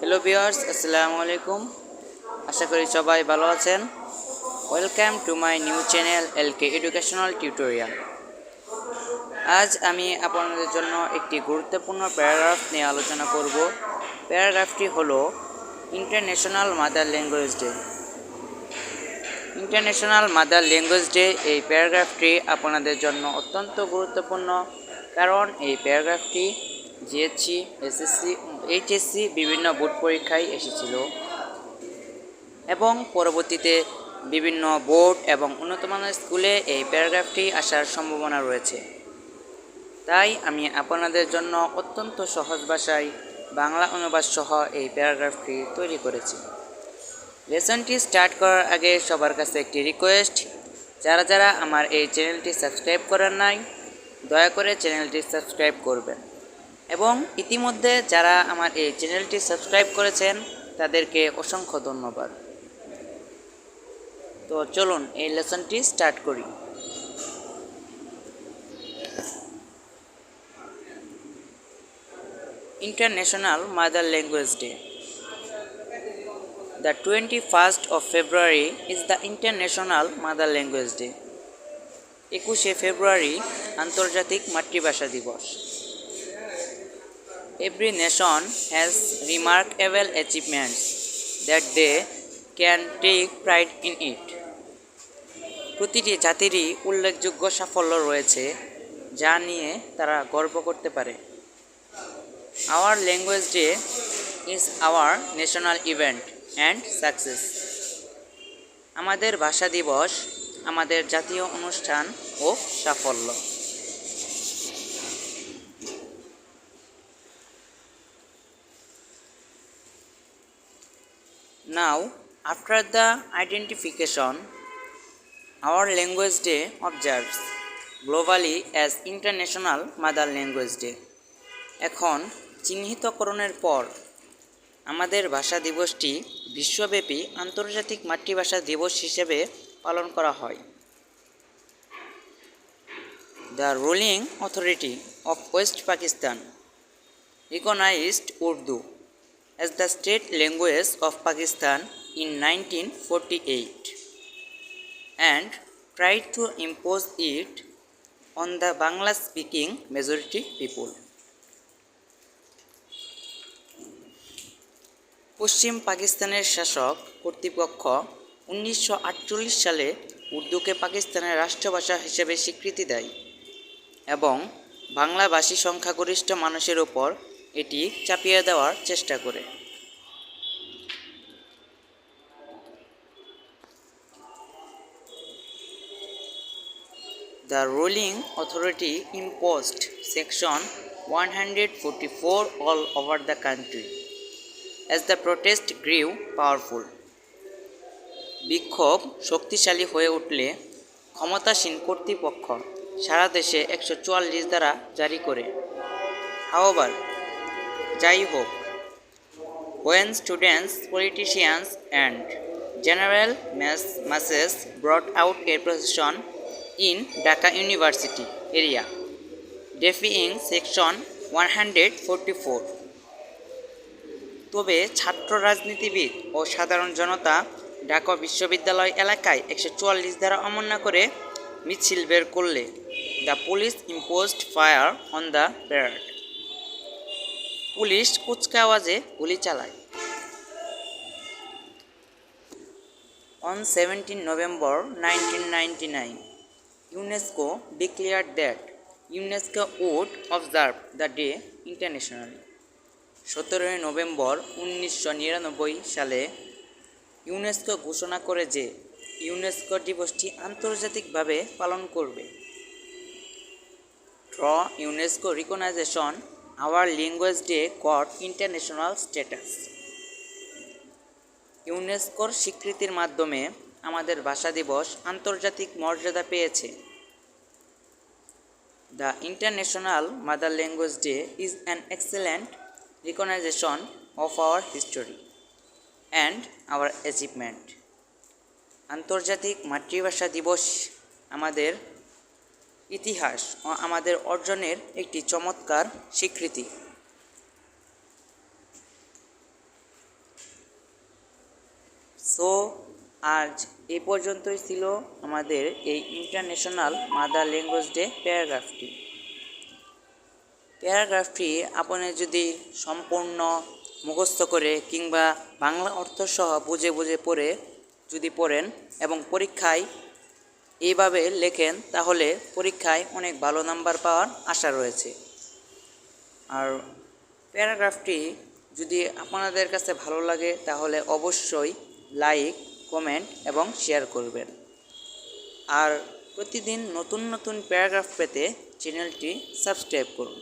Hello viewers, আসসালামু আলাইকুম। আশা করি সবাই ভালো আছেন। Welcome to my new channel LK educational tutorial. আজ আমি আপনাদের জন্য একটি গুরুত্বপূর্ণ প্যারাগ্রাফ নিয়ে আলোচনা করব। প্যারাগ্রাফটি হলো international mother language day. International mother language day এই প্যারাগ্রাফটি আপনাদের জন্য অত্যন্ত গুরুত্বপূর্ণ, কারণ এই প্যারাগ্রাফটি জিএসসি, এসএসসি, এইচএসসি বিভিন্ন বোর্ড পরীক্ষায় এসেছিল এবং পরবর্তীতে বিভিন্ন বোর্ড এবং উন্নতমানের স্কুলে এই প্যারাগ্রাফটি আসার সম্ভাবনা রয়েছে। তাই আমি আপনাদের জন্য অত্যন্ত সহজ ভাষায় বাংলা অনুবাদ সহ এই প্যারাগ্রাফটি তৈরি করেছি। লেসনটি স্টার্ট করার আগে সবার কাছে একটি রিকোয়েস্ট, যারা আমার এই চ্যানেলটি সাবস্ক্রাইব করেন নাই, দয়া করে চ্যানেলটি সাবস্ক্রাইব করবেন এবং ইতিমধ্যে যারা আমার এই চ্যানেলটি সাবস্ক্রাইব করেছেন তাদেরকে অসংখ্য ধন্যবাদ। তো চলুন এই লেসনটি স্টার্ট করি। International mother language day. The 21st of February is the International Mother Language Day. Ekushey February আন্তর্জাতিক মাতৃভাষা দিবস। Every nation has remarkable achievements that they can take pride in it. প্রতিটি জাতিরই উল্লেখযোগ্য সাফল্য রয়েছে যা নিয়ে তারা গর্ব করতে পারে। Our Language Day is our national event and success. আমাদের ভাষা দিবস আমাদের জাতীয় অনুষ্ঠান ও সাফল্য। Now, after the identification, our Language Day observes globally as International Mother Language Day. এখন চিহ্নিতকরণের পর আমাদের ভাষা দিবসটি বিশ্বব্যাপী আন্তর্জাতিক মাতৃভাষা দিবস হিসেবে পালন করা হয়। The ruling authority of West Pakistan recognized Urdu as the state language of Pakistan in 1948 and tried to impose it on the Bangla-speaking majority people. পশ্চিম পাকিস্তানের শাসক কর্তৃপক্ষ 1948 সালে উর্দুকে পাকিস্তানের রাষ্ট্রভাষা হিসেবে স্বীকৃতি দেয় এবং বাংলাভাষী সংখ্যাগরিষ্ঠ মানুষের ওপর এটি চাপিয়ে দেওয়ার চেষ্টা করে। The ruling authority imposed Section 144 all over the country as the protest grew powerful. বিক্ষোভ শক্তিশালী হয়ে উঠলে ক্ষমতাসীন কর্তৃপক্ষ সারা দেশে 144 ধারা জারি করে। However, যাই হোক, when students, politicians and general masses brought out a procession in Dhaka University area defying Section 144, তবে ছাত্র রাজনীতিবিদ ও সাধারণ জনতা ঢাকা বিশ্ববিদ্যালয় এলাকায় 144 ধারা অমান্য করে মিছিল বের করলে the police imposed fire on the parade. Police কুচকাওয়াজে গুলি চালায়। On 17 November 1999, UNESCO declared that UNESCO would observe the day internationally. 17 November 1999 সালে ইউনেস্কো ঘোষণা করে যে ইউনেস্কো দিবসটি আন্তর্জাতিকভাবে পালন করবে। Through UNESCO recognition, our Language Day got international status. ইউনেস্কোর স্বীকৃতির মাধ্যমে আমাদের ভাষা দিবস আন্তর্জাতিক মর্যাদা পেয়েছে। The International Mother Language Day is an excellent recognition of our history and our achievement. আন্তর্জাতিক মাতৃভাষা দিবস আমাদের ইতিহাস ও আমাদের অর্জনের একটি চমৎকার স্বীকৃতি। সো আজ এই পর্যন্তই ছিল আমাদের এই ইন্টারন্যাশনাল মাদার ল্যাঙ্গুয়েজ ডে প্যারাগ্রাফটি। প্যারাগ্রাফটি আপনি যদি সম্পূর্ণ মুখস্থ করে কিংবা বাংলা অর্থসহ বুঝে বুঝে পড়েন এবং পরীক্ষায় এইভাবে লেখেন, তাহলে পরীক্ষায় অনেক ভালো নাম্বার পাওয়ার আশা রয়েছে। আর প্যারাগ্রাফটি যদি আপনাদের কাছে ভালো লাগে তাহলে অবশ্যই লাইক, কমেন্ট এবং শেয়ার করবেন। আর প্রতিদিন নতুন নতুন প্যারাগ্রাফ পেতে চ্যানেলটি সাবস্ক্রাইব করুন।